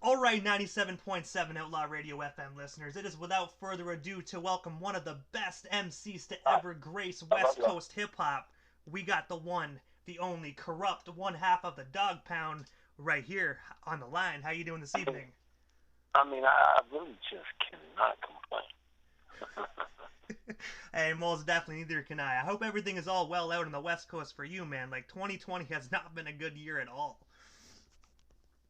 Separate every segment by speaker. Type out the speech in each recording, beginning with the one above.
Speaker 1: Alright, 97.7 Outlaw Radio FM listeners, it is without further ado to welcome one of the best MCs to ever grace West Coast hip hop. We got the one, the only, Kurupt, one half of the Dogg Pound, right here on the line. How you doing this evening?
Speaker 2: I really just cannot complain.
Speaker 1: Hey, most definitely, neither can I. I hope everything is all well out on the West Coast for you, man. Like, 2020 has not been a good year at all.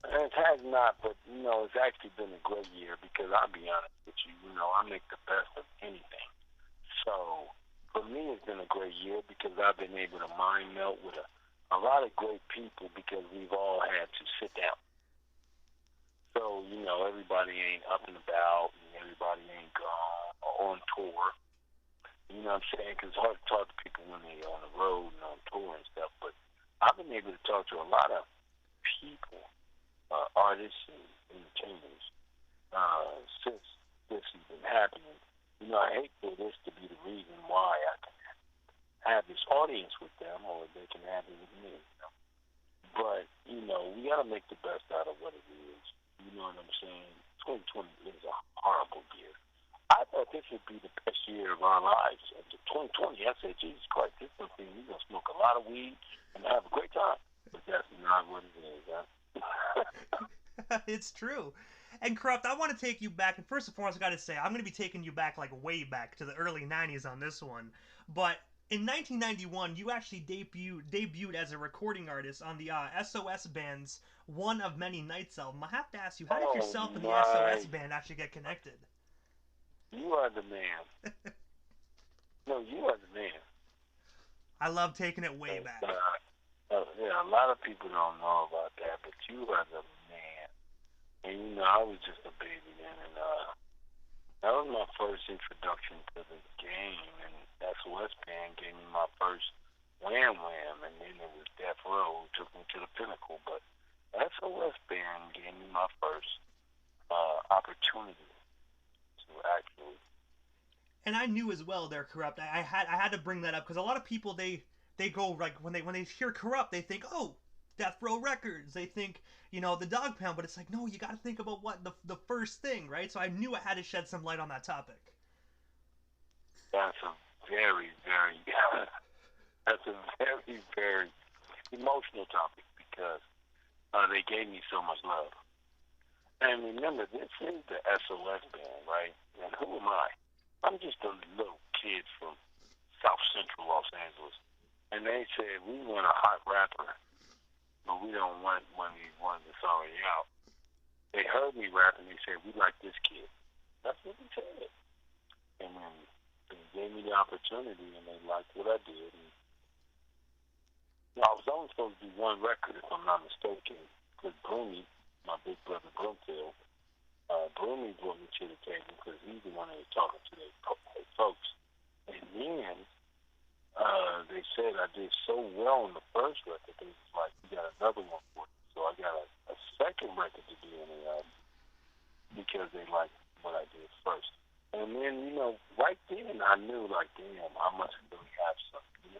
Speaker 2: It has not, but, it's actually been a great year because I'll be honest with you, I make the best of anything. So, for me, it's been a great year because I've been able to mind melt with a lot of great people because we've all had to sit down. So, everybody ain't up and about and everybody ain't gone or on tour. You know what I'm saying? Because it's hard to talk to people when they're on the road and on tour and stuff, but I've been able to talk to a lot of people, artists and entertainers, since this has been happening. I hate for this to be the reason why I can have this audience with them or they can have it with me. But, we got to make the best out of what it is. You know what I'm saying? 2020 is a horrible year. I thought this would be the best year of our lives. After 2020, I said, Jesus Christ, this is something we're going to smoke a lot of weed and have a great time. But that's not what it is, huh?
Speaker 1: It's true. And Kurupt, I want to take you back, and first and foremost, I got to say, I'm going to be taking you back, like, way back to the early 90s on this one. But in 1991, you actually debuted as a recording artist on the SOS Band's One of Many Nights album. I have to ask you, how did yourself and the SOS Band actually get connected?
Speaker 2: You are the man. No, you are the man.
Speaker 1: I love taking it way back.
Speaker 2: Yeah, a lot of people don't know about that, but you are the man. And, I was just a baby then, and that was my first introduction to the game, and SOS Band gave me my first Wham Wham, and then it was Death Row who took me to the pinnacle, but SOS Band gave me my first opportunity to actually.
Speaker 1: And I knew as well they're Kurupt. I had to bring that up because a lot of people they go like when they hear Kurupt they think, oh, Death Row Records. They think, the Dogg Pound, but it's like, no, you got to think about what the first thing, right? So I knew I had to shed some light on that topic.
Speaker 2: That's a very, very very emotional topic because they gave me so much love. And remember, this is the SOS Band, right? And who am I? I'm just a little kid from South Central Los Angeles. And they said, we want a hot rapper, but we don't want one that's already out. They heard me rap and they said, we like this kid. That's what they said. And then they gave me the opportunity and they liked what I did. And I was only supposed to do one record, if I'm not mistaken, because Broomy, my big brother Brumfield, Broomy brought me to the table because he's the one that was talking to their folks. And then they said I did so well on the first record, they was like, you got another one for you. So I got a second record to do in the album because they liked what I did first. And then, right then I knew, like, damn, I must really have something.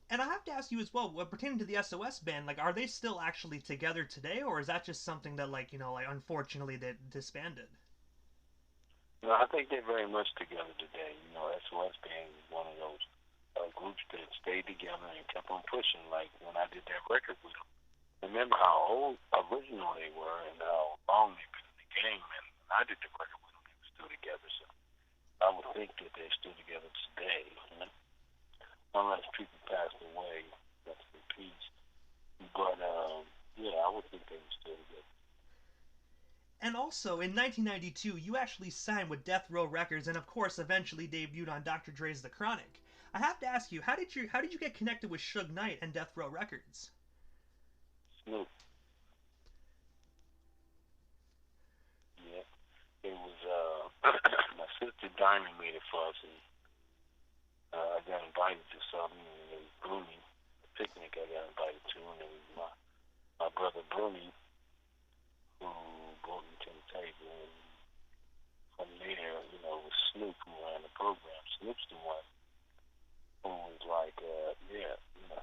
Speaker 1: And I have to ask you as well, pertaining to the SOS Band, like, are they still actually together today, or is that just something that, like, unfortunately they disbanded?
Speaker 2: No, I think they're very much together today. SOS Band is one of those groups that stayed together and kept on pushing, like when I did that record with them. Remember how old original they were and how long they've been in the game, and when I did the record with them, they were still together, so I would think that they're still together today, unless people passed away, that's in peace. But, yeah, I would think they were still together.
Speaker 1: And also, in 1992, you actually signed with Death Row Records, and of course, eventually debuted on Dr. Dre's The Chronic. I have to ask you, how did you get connected with Suge Knight and Death Row Records?
Speaker 2: Snoop. Yeah, it was my sister Diamond made it for us, and I got invited to something, and it was Broomy, a picnic I got invited to, and it was my brother Broomy who brought me to the table, and from there, it was Snoop who ran the program. Snoop's the one who was like,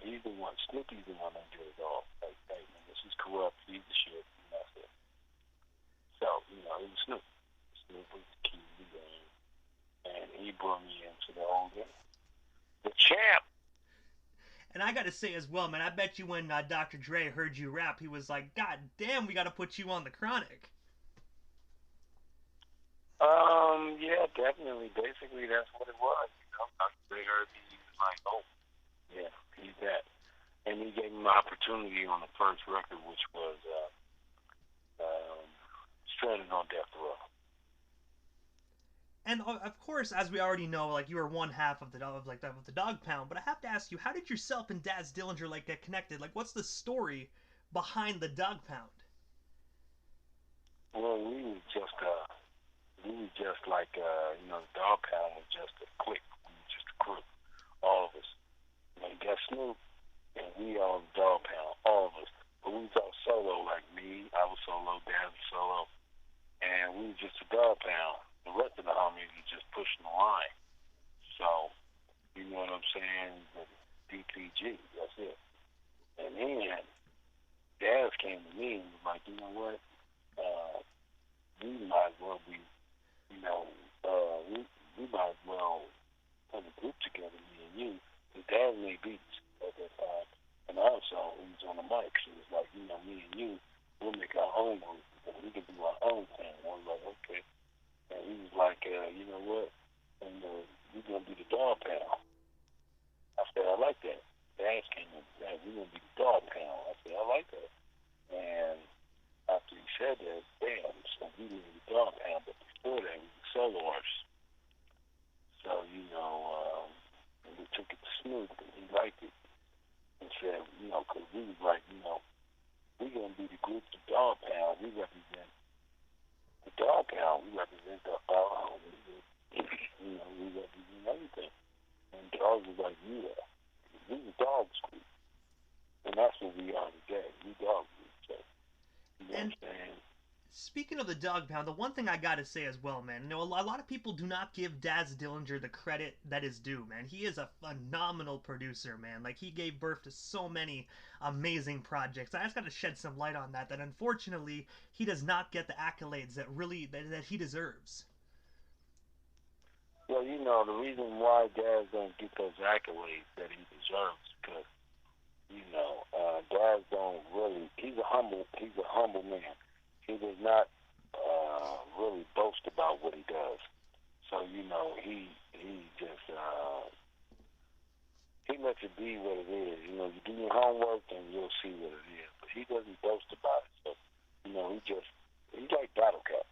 Speaker 2: he's the one, Snoopy's the one that did it all. Like, hey, man, this is Kurupt, he's the shit,
Speaker 1: gotta say as well, man, I bet you when Dr. Dre heard you rap, he was like, God damn, we gotta put you on the Chronic.
Speaker 2: Yeah, definitely. Basically, that's what it was. You know, Dr. Dre heard me. He was like, oh, yeah, he's that. And he gave me my opportunity on the first record, which was Stranded on Death Row.
Speaker 1: And of course, as we already know, like you were one half of the Dog Pound. But I have to ask you, how did yourself and Daz Dillinger like get connected? Like, what's the story behind the Dog Pound?
Speaker 2: Well, we were just like, you know, the Dog Pound was just a clique. We were just a crew, all of us. You know, you got Snoop, and we all the Dog Pound, all of us. But we was all solo, like me, I was solo, Daz was solo, and we were just a Dog Pound. The rest of the homies were just pushing the line. So, you know what I'm saying? The DPG, that's it. And then Daz came to me and was like, you know what? We might as well be, you know, we might as well put a group together, me and you. Because Daz made beats at that time. And also, he was on the mic. So it was like, you know, me and you, we'll make our own group. And we can do our own thing. And I was like, okay. And he was like, you know what? And we're going to be the Dog Pound. I said, I like that. Daz came in, we're going to be the Dog Pound. I said, I like that. And after he said that, damn, so we were the Dog Pound. But before that, we were solo artists. So, you know, we took it to Snoop, and he liked it. And said, you know, because we was like, you know, we're going to be the group, the Dog Pound. We represent the Dog Pound. We represent the, you know, we represent everything. And Dog was like, yeah, we the Dogs group. And that's what we are today. We Dog group. So, you know what I'm saying?
Speaker 1: Speaking of the Dog Pound, the one thing I gotta say as well, man, you know, a lot of people do not give Daz Dillinger the credit that is due, man. He is a phenomenal producer, man. Like, he gave birth to so many amazing projects. I just gotta shed some light on that unfortunately, he does not get the accolades that he deserves.
Speaker 2: Well, you know, the reason why Daz don't get those accolades that he deserves because, you know, Daz don't really, he's a humble man. He does not really boast about what he does. So, you know, he just, he lets it be what it is. You know, you do your homework and you'll see what it is. But he doesn't boast about it. So, you know, he's like Battle Cat.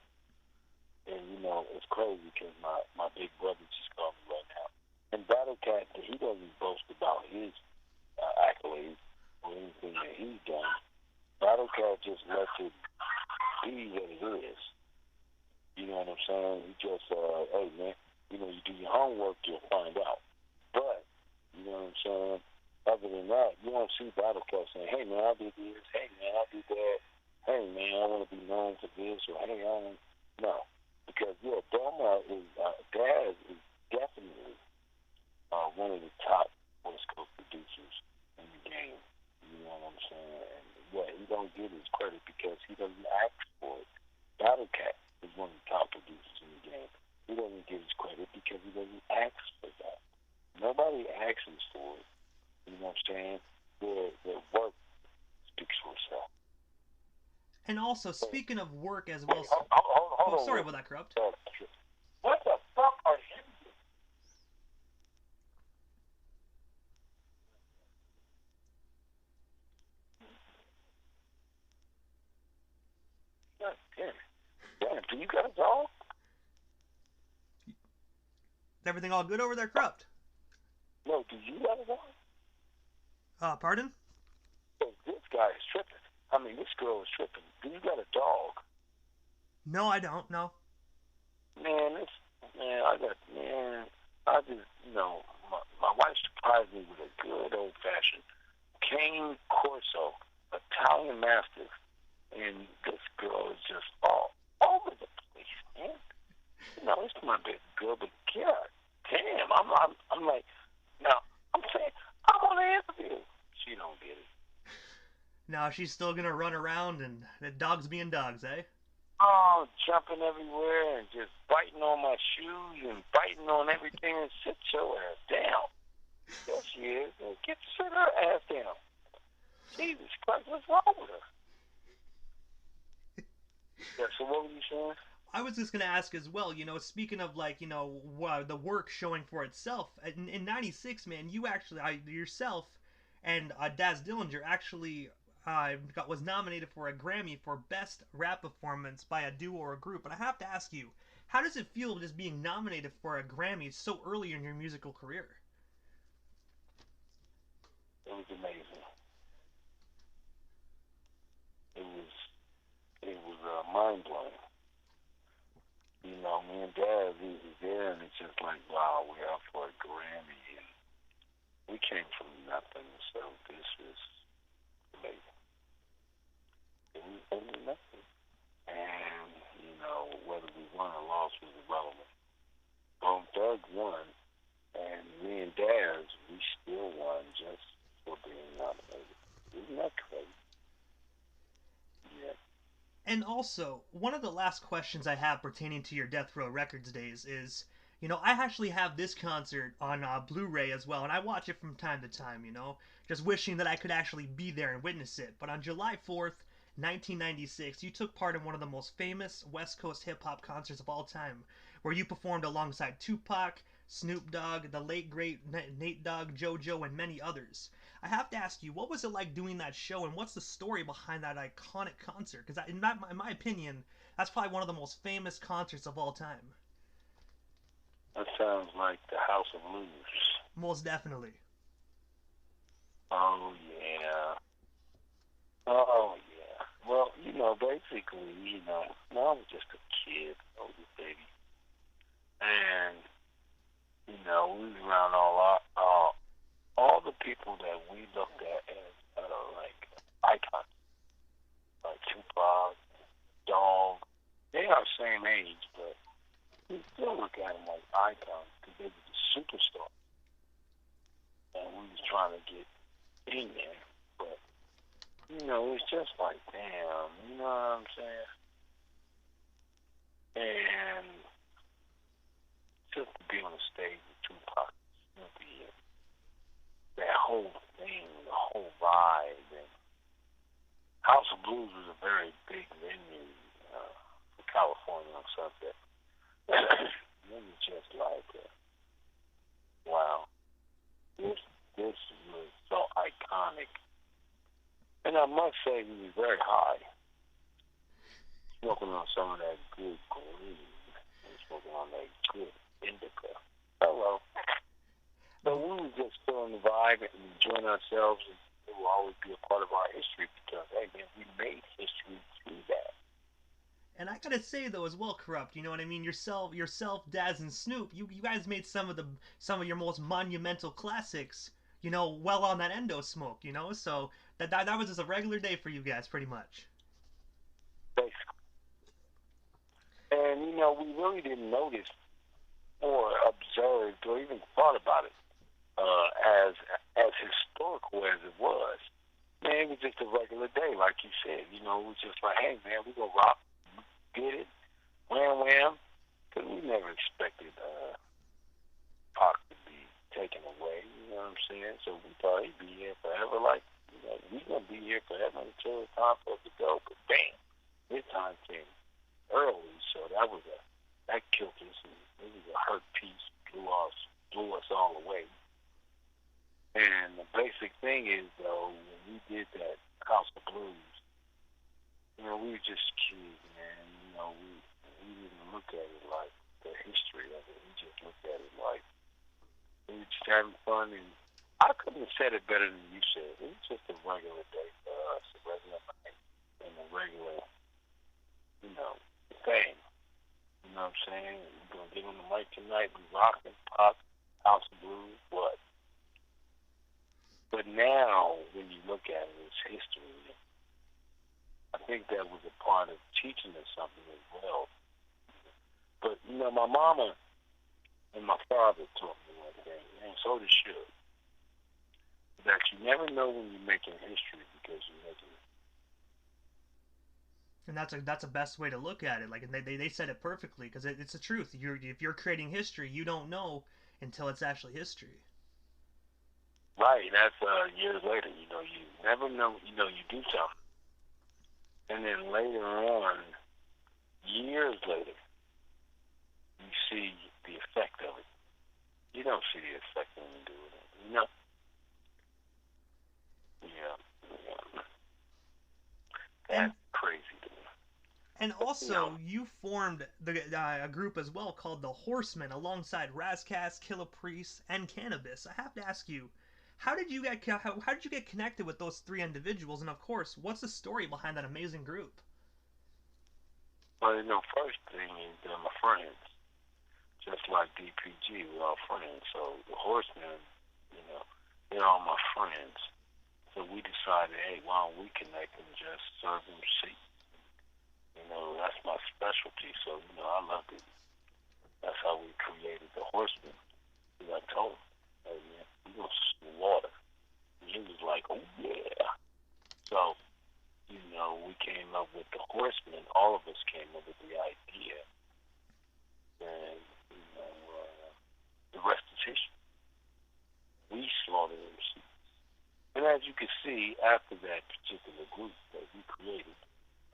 Speaker 2: And, you know, it's crazy because my big brother just called me right now. And Battle Cat, he doesn't boast about his accolades or anything that he's done. Battle Cat just lets it be what it is. You know what I'm saying? He just, hey, man, you know, you do your homework, you'll find out. But, you know what I'm saying? Other than that, you don't see Battle Cat saying, hey, man, I did this. Hey, man, I did that. Hey, man, I want to be known for this. Or, hey, I don't. No. Because, yeah, Daz is definitely one of the top West Coast producers in the game. You know what I'm saying? And, yeah, he don't get his credit because he doesn't ask for it. Battle Cat is one of the top producers in the game. He doesn't get his credit because he doesn't ask for that. Nobody asks for it. You know what I'm saying? Their work speaks for itself.
Speaker 1: And also, speaking of work as well...
Speaker 2: Hold on.
Speaker 1: Sorry about that, Kurupt.
Speaker 2: What the fuck are you doing? God damn it. Damn, do you got a dog?
Speaker 1: Everything all good over there, Kurupt?
Speaker 2: No, do you got a dog?
Speaker 1: Pardon?
Speaker 2: Oh, this guy is tripping. I mean, this girl is tripping. Do you got a dog?
Speaker 1: No, I don't. No.
Speaker 2: I just, you know, my wife surprised me with a good old-fashioned cane corso, Italian mastiff, and this girl is just all over the place, man. You know, it's my baby girl, but God damn, I'm like, now, I'm saying, I'm on the interview. She don't get it.
Speaker 1: No, she's still gonna run around and the dogs being dogs, eh?
Speaker 2: Oh, jumping everywhere and just biting on my shoes and biting on everything and sit your ass down. Yes, she is. Get sit her ass down. Jesus Christ, what's wrong with her? Yeah, so what were you saying?
Speaker 1: I was just gonna ask as well. Speaking of like the work showing for itself in '96, man, you actually yourself and Daz Dillinger actually was nominated for a Grammy for best rap performance by a duo or a group. And I have to ask you, how does it feel just being nominated for a Grammy so early in your musical career?
Speaker 2: It was amazing. It was mind blowing. Me and Dad, we was there, and it's just like, wow, we're out for a Grammy, and we came from nothing, so this is amazing. It was only nothing, and whether we won or lost was irrelevant. Dogg won, and me and Dad, we still won just for being nominated. Isn't that crazy? Yeah.
Speaker 1: And also, one of the last questions I have pertaining to your Death Row Records days is, I actually have this concert on Blu-ray as well, and I watch it from time to time, just wishing that I could actually be there and witness it. But on July 4th, 1996, you took part in one of the most famous West Coast hip-hop concerts of all time, where you performed alongside Tupac, Snoop Dogg, the late great Nate Dogg, JoJo, and many others. I have to ask you, what was it like doing that show, and what's the story behind that iconic concert? Because in my opinion, that's probably one of the most famous concerts of all time.
Speaker 2: That sounds like the House of Blues.
Speaker 1: Most definitely.
Speaker 2: Oh, yeah. Oh, yeah. Well, basically, I was just a kid, I was a baby. And, we was around all the people that we looked at as, like, icons, like Tupac, Dogg. They are the same age, but we still look at them like icons because they were the superstars. And we was trying to get in there, but it's just like, damn, you know what I'm saying? And just to be on the stage with Tupac, Snoopy, and that whole thing, the whole vibe, and House of Blues was a very big venue for California on Sunset. It was just like, wow, this was so iconic. And I must say, he was very high, smoking on some of that good green, and smoking on that good indica. Hello. So we were just feeling the vibe and enjoying ourselves, and it will always be a part of our history because, hey, man, we made history through that.
Speaker 1: And I gotta say though as well, Kurupt, you know what I mean? Yourself, Daz, and Snoop, you guys made some of your most monumental classics, well on that endo smoke, So that was just a regular day for you guys, pretty much.
Speaker 2: Basically. And, we really didn't notice or observed or even thought about it as historical as it was. Man, it was just a regular day, like you said. It was just like, hey, man, we gonna rock, get it, wham. Because we never expected Pac to be taken away, you know what I'm saying? So we thought he'd be here forever, like, we gonna be here forever until it's time for us to go. But bam, his time came early, so that killed us, and it was a hurt piece, blew us all away. And the basic thing is, though, when we did that House of Blues, we were just kids, man. We didn't look at it like the history of it. We just looked at it like we were just having fun. And I couldn't have said it better than you said. It was just a regular day for us, a regular night, and a regular, thing. You know what I'm saying? We're gonna get on the mic tonight. We rocking, pop, House of Blues, what? But now, when you look at it, it's history. I think that was a part of teaching us something as well. But, my mama and my father taught me one thing, and so does you, that you never know when you're making history because you're making it.
Speaker 1: And that's a best way to look at it. Like they said it perfectly because it's the truth. If you're creating history, you don't know until it's actually history.
Speaker 2: Right, that's years later. You know, you never know. You know, you do something, and then later on, years later, you see the effect of it. You don't see the effect when you do it. You know. Yeah. Yeah.
Speaker 1: And
Speaker 2: That's crazy to me.
Speaker 1: And
Speaker 2: But, you know,
Speaker 1: also, you formed a group as well called the Horsemen alongside Razcast, Killer Priest, and Cannabis. I have to ask you, how did you get connected with those three individuals? And of course, what's the story behind that amazing group?
Speaker 2: well, you know, first thing is they're my friends. Just like DPG, we're all friends. So the Horsemen, you know, they're all my friends. So we decided, hey, why don't we connect and just serve them sheep? You know, that's my specialty. So, you know, I love it. That's how we created the Horsemen. I told him, hey, man, we going to slaughter. And he was like, oh, yeah. So, you know, we came up with the Horsemen. All of us came up with the idea. And, you know, the rest is history. We slaughtered them sheep. And as you can see, after that particular group that we created,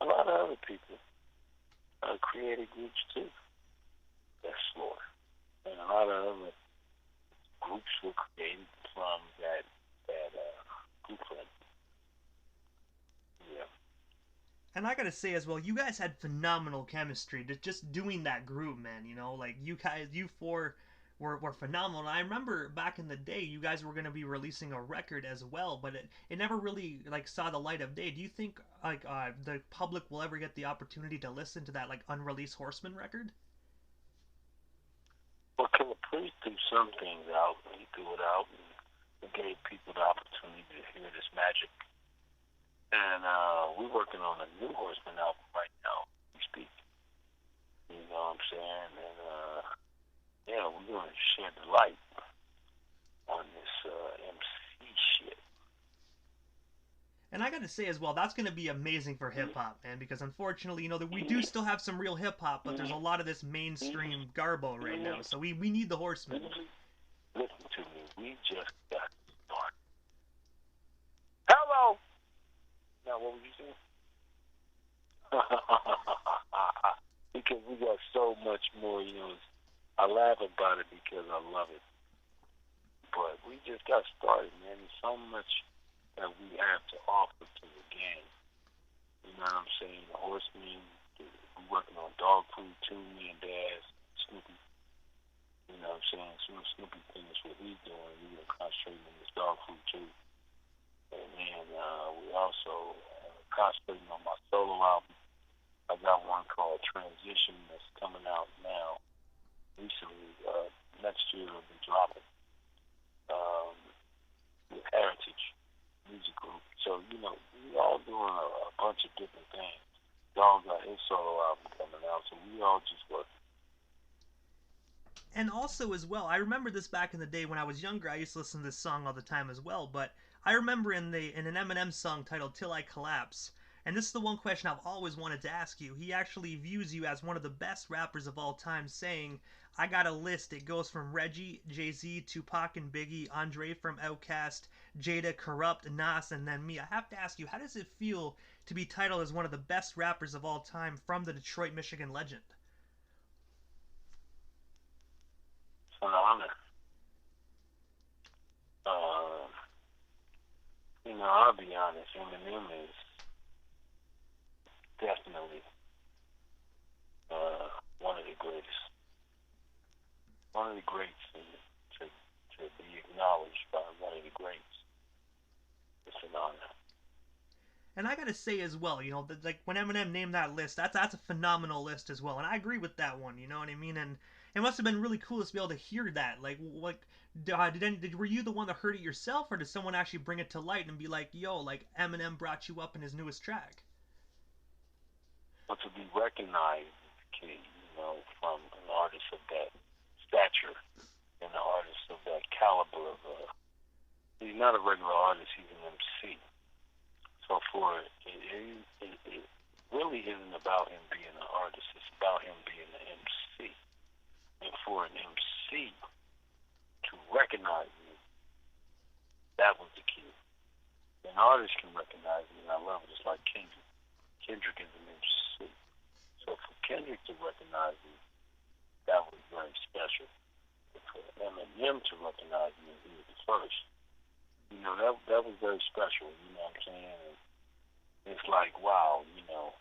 Speaker 2: a lot of other people created groups too that slaughter. And a lot of other groups were created from that group. Yeah.
Speaker 1: And I gotta say as well, you guys had phenomenal chemistry. Just doing that group, man. You know, like you four were phenomenal. And I remember back in the day, you guys were gonna be releasing a record as well, but it never really like saw the light of day. Do you think like the public will ever get the opportunity to listen to that like unreleased Horseman record?
Speaker 2: Well, Killer Priest threw some things out, and he threw it out, and it gave people the opportunity to hear this magic. And we're working on a new Horseman album right now. We speak. You know what I'm saying? And yeah, we're going to shed the light on this MC shit.
Speaker 1: And I gotta say as well, that's gonna be amazing for hip hop, man, because unfortunately, you know, that we do still have some real hip hop, but there's a lot of this mainstream garbo right now. So we need the Horsemen.
Speaker 2: Listen to me. We just got started. Hello. Now, what were you saying? Because we got so much more, you know. I laugh about it because I love it. But we just got started, man. There's so much that we have to offer to the game. You know what I'm saying? The Horsemen, we're working on Dogg Food too, me and Daz, Snoopy. You know what I'm saying? Soon as Snoopy finishes what he's doing, we're going to concentrate on this Dogg Food too. And then we also concentrating on my solo album. I got one called Transition that's coming out now. Recently, next year it'll be dropping with Heritage Music Group. So, you know, we all doing a bunch of different things. Dogg got his solo album coming out, so we all just working.
Speaker 1: And also as well, I remember this back in the day when I was younger. I used to listen to this song all the time as well. But I remember in an Eminem song titled "Till I Collapse," and this is the one question I've always wanted to ask you. He actually views you as one of the best rappers of all time, saying, "I got a list. It goes from Reggie, Jay-Z, Tupac and Biggie, Andre from Outkast, Jada, Kurupt, Nas, and then me." I have to ask you, how does it feel to be titled as one of the best rappers of all time from the Detroit, Michigan legend?
Speaker 2: It's an honor. Uh, you know, I'll be honest, Eminem is definitely one of the greatest. One of the greats, and to be acknowledged by one of the greats, it's an honor.
Speaker 1: And I gotta say as well, you know, like when Eminem named that list, that's a phenomenal list as well, and I agree with that one. You know what I mean? And it must have been really cool to be able to hear that. Like, were you the one that heard it yourself, or did someone actually bring it to light and be like, "Yo, like Eminem brought you up in his newest track"?
Speaker 2: But to be recognized, you know, from an artist of that stature and an artist of that caliber of he's not a regular artist, he's an MC. So for it really isn't about him being an artist, it's about him being an MC. And for an MC to recognize me That was the key. An artist can recognize me, and I love it. It's like Kendrick. Kendrick is an MC. So for Kendrick to recognize me, that was very special. For Eminem to recognize me, he was the first. You know, that was very special. You know what I'm saying? And it's like, wow, you know,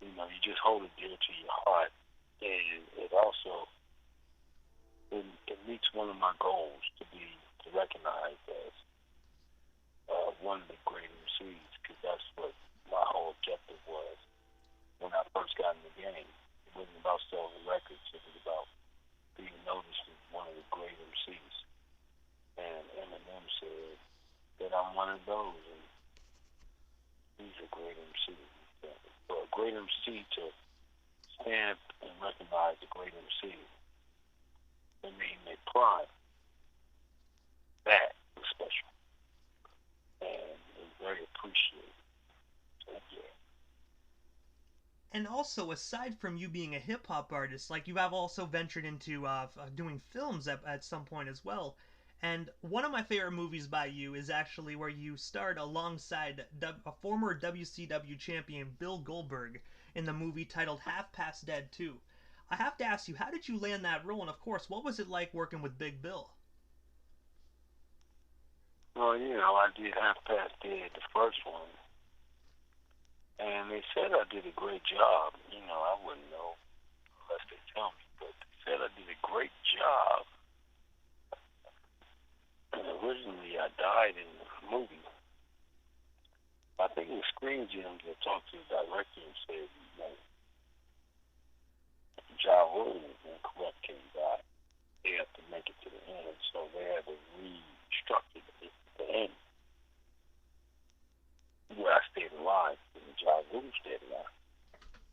Speaker 2: you just hold it dear to your heart, and it also it meets one of my goals to be recognized as one of the great MCs, because that's what my whole objective was when I first got in the game. It wasn't about selling records; it was about being noticed as one of the great MCs. And Eminem said that I'm one of those, and he's a great MC. For a great MC to stand and recognize a great MC, I mean, they prime. That was special, and it was very appreciated. So, yeah.
Speaker 1: And also, aside from you being a hip hop artist, like you have also ventured into doing films at some point as well. And one of my favorite movies by you is actually where you starred alongside a former WCW champion Bill Goldberg in the movie titled Half Past Dead 2. I have to ask you, how did you land that role? And of course, what was it like working with Big Bill?
Speaker 2: Well, you know, I did Half Past Dead, the first one, and they said I did a great job. You know, I wouldn't know unless they tell me, but they said I did a great job. And originally, I died in the movie. I think it was Screen Gems that talked to the director and said, you know, John Williams and Kurupt can die. They have to make it to the end, so they had to restructure the end where I stayed alive and John Williams stayed alive.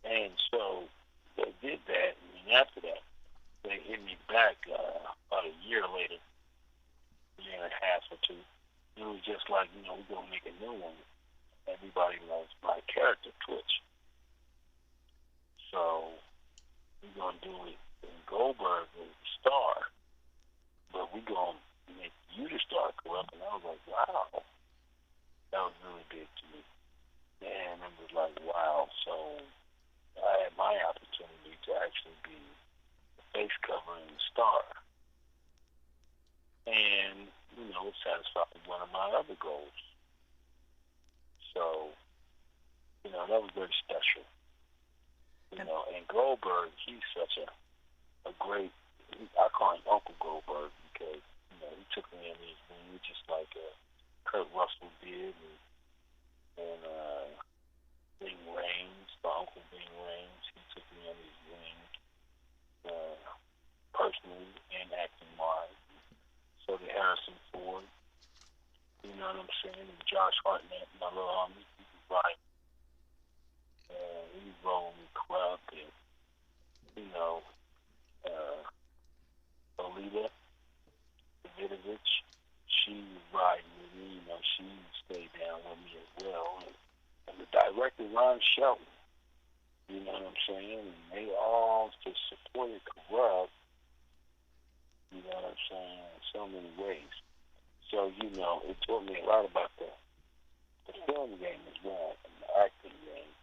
Speaker 2: And so they did that, and then after that, they hit me back about a year later, a year and a half or two. It was just like, you know, we're going to make a new one. Everybody knows my character, Twitch. So we're going to do it in Goldberg as the star, but we're going to make you the star, Kurupt. And I was like, wow. That was really big to me. And it was like, wow. So I had my opportunity to actually be the face covering the star. And, you know, it satisfied one of my other goals. So, you know, that was very special. You know, and Goldberg, he's such a great, I call him Uncle Goldberg because, you know, he took me in his wing just like Kurt Russell did, and Bing Raines, the Uncle Bing Raines, he took me in his wing personally and acting-wise. So did Harrison Ford, you know what I'm saying, and Josh Hartnett, my little homie, he was right. He was rolling with Kurupt, and, you know, Alita Davidovich, she was riding with me, you know, she stayed down with me as well. And the director, Ron Shelton, you know what I'm saying? And they all just supported Kurupt, you know what I'm saying, in so many ways. So, you know, it taught me a lot about the film game as well, and the acting game.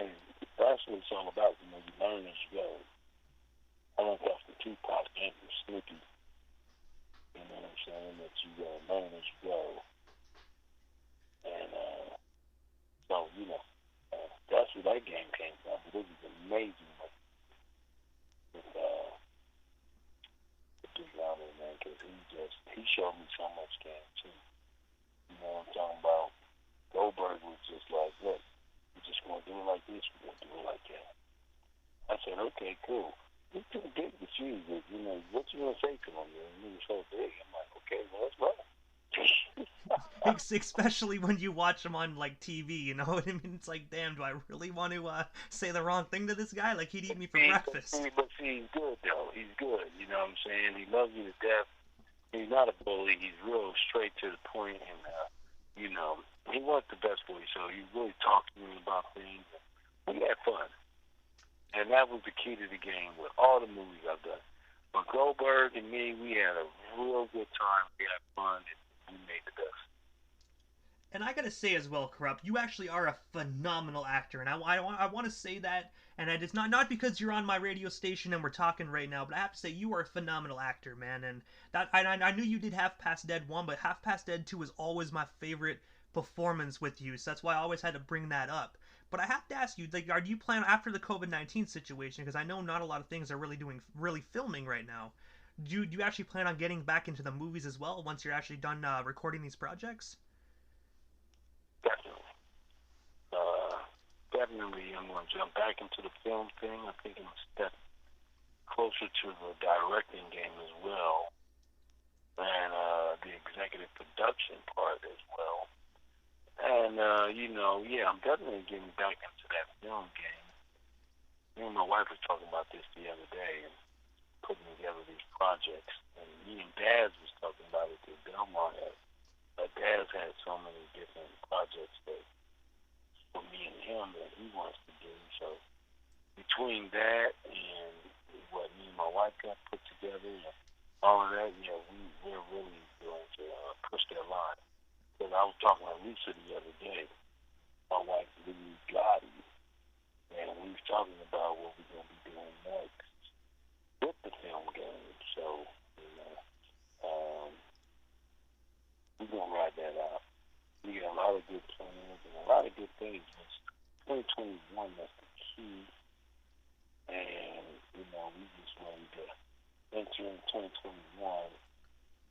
Speaker 2: And that's what it's all about, you know, you learn as you go. I learned that from Tupac and from Snoopy. You know what I'm saying? That you learn as you go. And so, you know, that's where that game came from. But it was amazing with Duke Lionel, man, because he showed me so much game, too. You know what I'm talking about? Goldberg was just like, look, we're just going to do it like this, we're going to do it like that. I said, okay, cool. He's too big to choose, but, you know, what you going to say to him? He was so big. I'm like, okay, well, let's go.
Speaker 1: Especially when you watch him on, like, TV, you know what I mean? It's like, damn, do I really want to say the wrong thing to this guy? Like, he'd eat me for breakfast.
Speaker 2: But see, he's good, though. He's good, you know what I'm saying? He loves you to death. He's not a bully. He's real straight to the point, and, you know, he wants the best for you, so he really talked to me about things. We had fun. And that was the key to the game with all the movies I've done. But Goldberg and me, we had a real good time. We had fun, and we made the best.
Speaker 1: And I gotta say as well, Kurupt, you actually are a phenomenal actor, and I want to say that, and it's not because you're on my radio station and we're talking right now, but I have to say you are a phenomenal actor, man. And that I knew you did Half Past Dead 1, but Half Past Dead 2 is always my favorite performance with you, so that's why I always had to bring that up. But I have to ask you, like, are you planning after the COVID-19 situation? Because I know not a lot of things are really filming right now. Do you actually plan on getting back into the movies as well once you're actually done recording these projects?
Speaker 2: Definitely. Definitely, I'm going to jump back into the film thing. I think I'm a step closer to the directing game as well, and the executive production part as well. And, I'm definitely getting back into that film game. Me and my wife was talking about this the other day and putting together these projects. And me and Daz was talking about it at Belmont. Daz had so many different projects that for me and him that he wants to do. So between that and what me and my wife got put together and all of that, we're really going to push that line. Because I was talking to Lisa the other day, my wife, Lee Gotti, and we was talking about what we're going to be doing next with the film game. So, we're going to ride that out. We got a lot of good plans and a lot of good things. 2021, that's the key. And, we just wanted to enter in 2021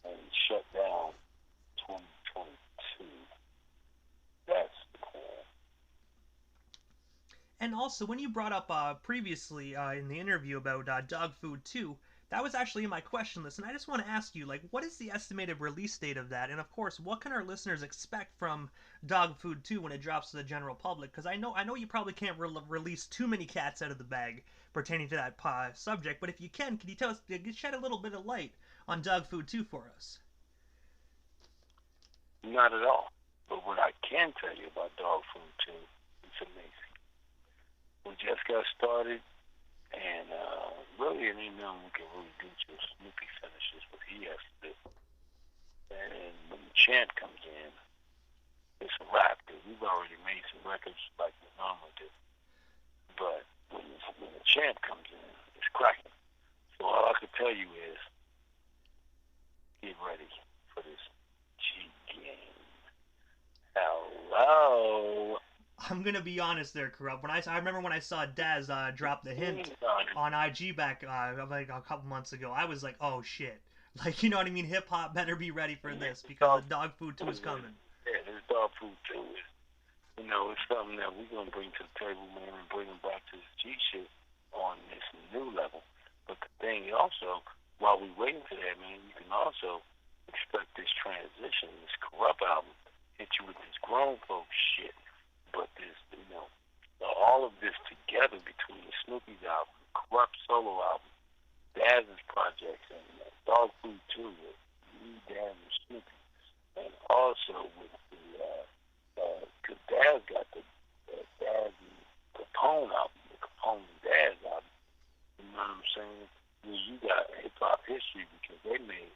Speaker 2: and shut down 2022. That's the plan.
Speaker 1: And also, when you brought up previously in the interview about Dog Food 2, that was actually in my question list, and I just want to ask you, like, what is the estimated release date of that? And of course, what can our listeners expect from Dog Food 2 when it drops to the general public? Because I know you probably can't release too many cats out of the bag pertaining to that subject, but if you can you tell us, shed a little bit of light on Dog Food 2 for us?
Speaker 2: Not at all. But what I can tell you about Dog Food 2, it's amazing. We just got started, and really it ain't nothing we can really do till Snoopy finishes what he has to do. And when the champ comes in, it's a wrap, because we've already made some records like we normally do. But when the champ comes in, it's cracking. So all I can tell you is, get ready for this G game. Hello.
Speaker 1: I'm gonna be honest there, Kurupt. I remember when I saw Daz drop the hint on IG back like a couple months ago, I was like, oh shit. Like, you know what I mean? Hip hop better be ready for this because the Dog Food 2 is coming.
Speaker 2: Yeah, this Dog Food 2 is, it's something that we're gonna bring to the table, man, and bring them back to this G shit on this new level. But the thing also, while we waiting for that, man, you can also expect this transition, this Kurupt album, hit you with this grown folks shit. But this, all of this together between the Snoopy's album, Kurupt solo album, Daz's projects, and Dog Food 2 with me, Daz, and Snoopy, and also with because Daz got the Daz and Capone album, the Capone and Daz album. You know what I'm saying? You got hip hop history because we made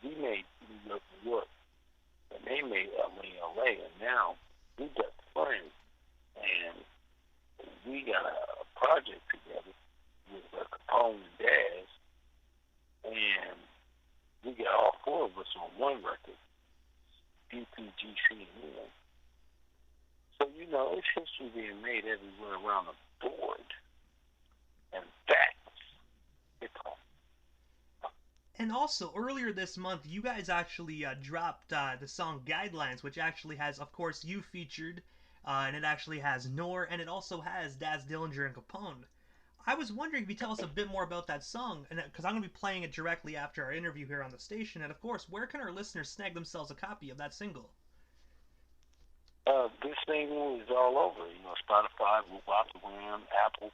Speaker 2: New York, New York, and they made LA, LA, and now we got friends, and we got a project together with Capone and Daz, and we got all four of us on one record, DPGC and N. So, it's history being made everywhere around the board, and that's hip-hop.
Speaker 1: And also, earlier this month, you guys actually dropped the song Guidelines, which actually has, of course, you featured, and it actually has Noor, and it also has Daz Dillinger and Capone. I was wondering if you tell us a bit more about that song, and because I'm going to be playing it directly after our interview here on the station, and of course, where can our listeners snag themselves a copy of that single?
Speaker 2: This single is all over, Spotify, Instagram, Apple,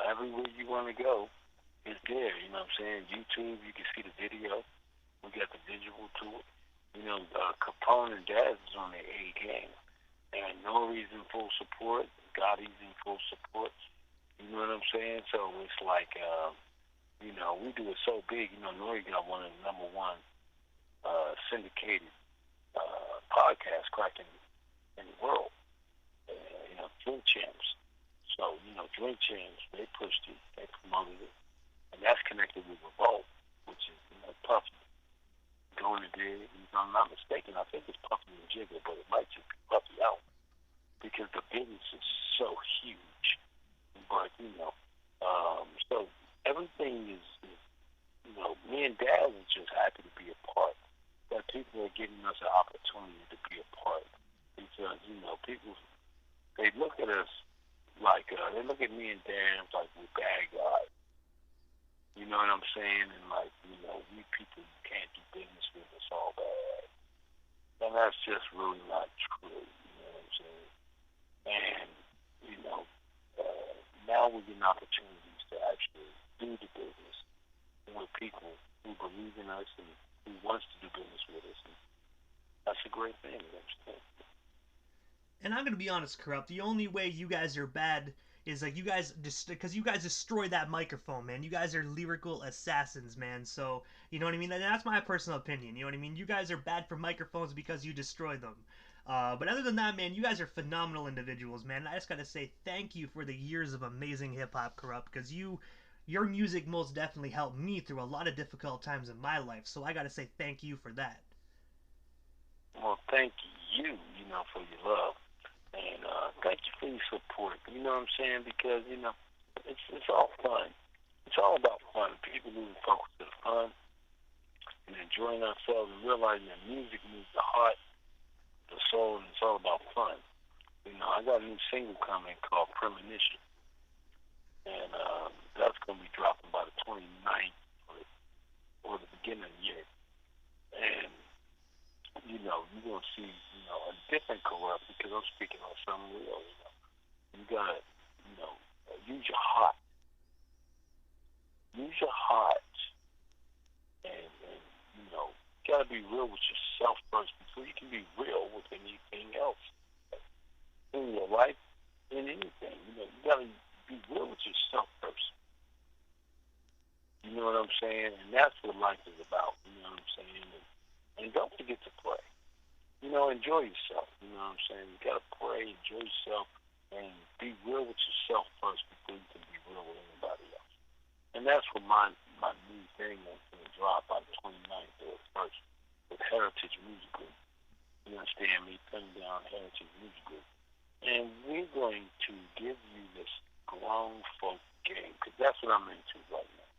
Speaker 2: everywhere you want to go. It's there, you know what I'm saying? YouTube, you can see the video. We got the visual to it. Capone and Daz is on their A game. And Nori's in full support. Gotti's in full support. You know what I'm saying? So it's like, You know, we do it so big. You know, Nori got one of the number one syndicated podcasts cracking in the world. You know, Drink Champs. So, you know, Drink Champs, they pushed it, they promoted it, and that's connected with Revolt, which is, you know, Puffy. Going to do, if I'm not mistaken, I think it's Puffy and Jigga, but it might just be Puffy out because the business is so huge. But, you know, so everything is, you know, me and Dad was just happy to be a part. That people are giving us an opportunity to be a part. Because, you know, people, they look at us like, they look at me and Dan like we're bad guys. You know what I'm saying? And like, you know, we people you can't do business with, it's all bad. And that's just really not true. You know what I'm saying? And, you know, now we're getting opportunities to actually do the business with people who believe in us and who wants to do business with us. And that's a great thing. You know.
Speaker 1: And I'm gonna be honest, Kurupt. The only way you guys are bad is like you guys just because you guys destroy that microphone, man. You guys are lyrical assassins, man. So you know what I mean. And that's my personal opinion. You know what I mean. You guys are bad for microphones because you destroy them. But other than that, man, you guys are phenomenal individuals, man. I just gotta say thank you for the years of amazing hip hop, Kurupt, because your music most definitely helped me through a lot of difficult times in my life. So I gotta say thank you for that.
Speaker 2: Well, thank you, you know, for your love. And thank you for your support. You know what I'm saying? Because, you know, it's all fun. It's all about fun. People losing focus to the fun and enjoying ourselves and realizing that music moves the heart, the soul, and it's all about fun. You know, I got a new single coming called Premonition. And that's going to be dropping by the 29th or the beginning of the year. And you know, you're going to see, you know, a different Kurupt because I'm speaking on something real, you know. You got to, you know, use your heart. Use your heart. And you know, you got to be real with yourself first before you can be real with anything else. In your life, in anything. You know, you got to be real with yourself first. You know what I'm saying? And that's what life is about. You know what I'm saying? And don't forget to pray. You know, enjoy yourself. You know what I'm saying? You got to pray, enjoy yourself, and be real with yourself first before you can be real with anybody else. And that's what my new thing is going to drop on the 29th or 1st with Heritage Music Group. You understand me? Putting down Heritage Music Group. And we're going to give you this grown folk game because that's what I'm into right now.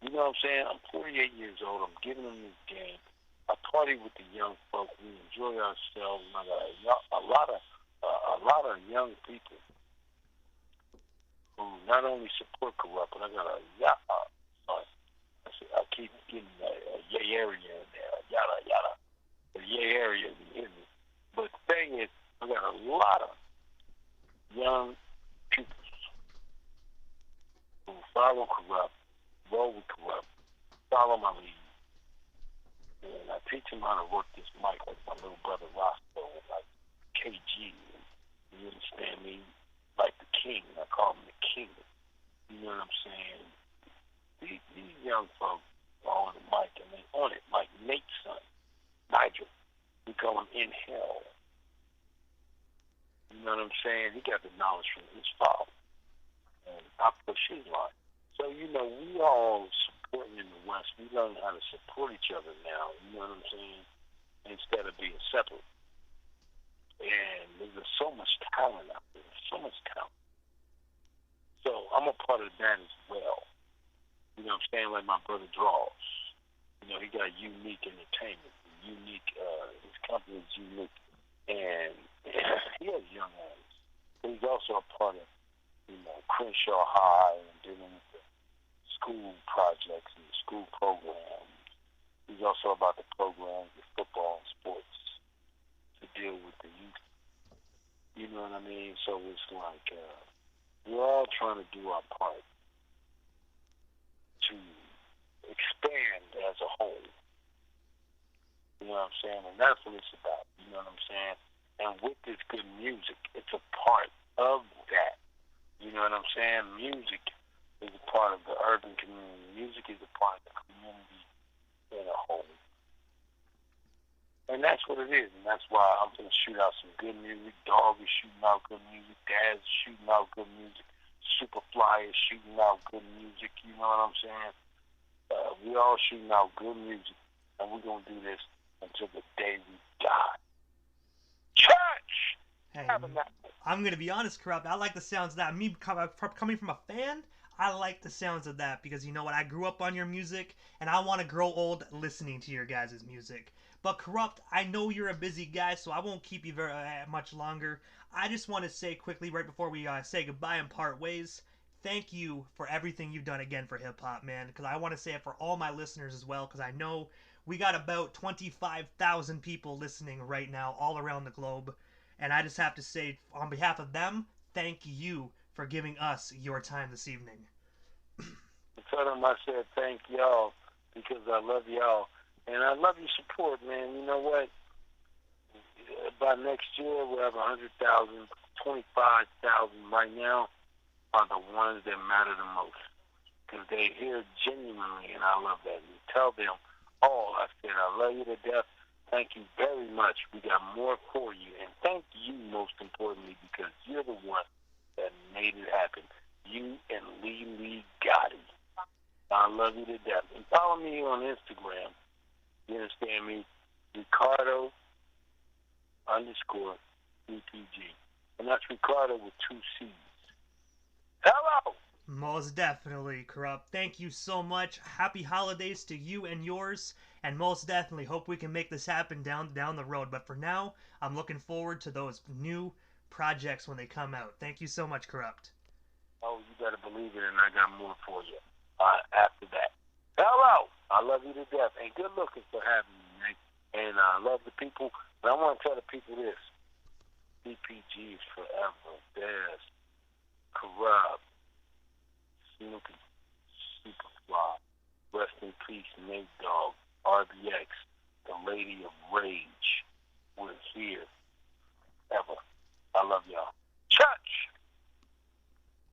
Speaker 2: You know what I'm saying? I'm 48 years old. I'm giving them this game. I party with the young folk. We enjoy ourselves. And I got a lot of young people who not only support Kurupt, but I got I keep getting a yay area in there, yada yada, the yay area, you hear me? But the thing is, I got a lot of young people who follow Kurupt, roll with Kurupt, follow my lead. And I teach him how to work this mic like my little brother Roscoe and like KG. You understand me? Like the king. I call him the king. You know what I'm saying? These young folks are on the mic and they on it. Like Nate's son, Nigel. We call him Inhale. You know what I'm saying? He got the knowledge from his father. And I push his line. So, you know, we all supporting in the West. We learn how to support each other now, you know what I'm saying? Instead of being separate. And there's so much talent out there. So much talent. So I'm a part of that as well. You know what I'm saying? Like my brother Draws. You know, he got Unique Entertainment. Unique, his company is Unique. And he has young hands. But he's also a part of, you know, Crenshaw High and dealing with the school projects and the school programs. He's also about the programs, the football and sports, to deal with the youth. You know what I mean? So it's like we're all trying to do our part to expand as a whole. You know what I'm saying? And that's what it's about. You know what I'm saying? And with this good music, it's a part of that. You know what I'm saying? Music is a part of the urban community. Music is a part of the community in a whole. And that's what it is. And that's why I'm going to shoot out some good music. Dogg is shooting out good music. Daz is shooting out good music. Superfly is shooting out good music. You know what I'm saying? We all shooting out good music. And we're going to do this until the day we die. Church!
Speaker 1: Hey, I'm going to be honest, Kurupt. I like the sounds of that. Me coming from a fan, I like the sounds of that because you know what? I grew up on your music, and I want to grow old listening to your guys' music. But Kurupt, I know you're a busy guy, so I won't keep you very much longer. I just want to say quickly, right before we say goodbye and part ways, thank you for everything you've done again for hip-hop, man. Because I want to say it for all my listeners as well, because I know we got about 25,000 people listening right now all around the globe. And I just have to say, on behalf of them, thank you for giving us your time this evening.
Speaker 2: I told them I said thank y'all because I love y'all. And I love your support, man. You know what? By next year, we'll have 100,000, 25,000 right now are the ones that matter the most. Because they hear genuinely, and I love that. You tell them all, I said, I love you to death. Thank you very much. We got more for you. And thank you, most importantly, because you're the one that made it happen. You and Lee Gotti. I love you to death. And follow me on Instagram. You understand me? Ricardo _DPG. And that's Ricardo with 2 C's. Hello!
Speaker 1: Most definitely, Kurupt. Thank you so much. Happy holidays to you and yours. And most definitely hope we can make this happen down the road. But for now, I'm looking forward to those new projects when they come out. Thank you so much, Kurupt.
Speaker 2: Oh, you better believe it, and I got more for you after that. Hello! I love you to death. And good looking for having me, man. And I love the people. But I want to tell the people this. CPG is forever. There's Kurupt, Snoopy, Superfly, rest in peace, Nate Dogg, RBX, the Lady of Rage. We're here. Ever. I love y'all. Shut!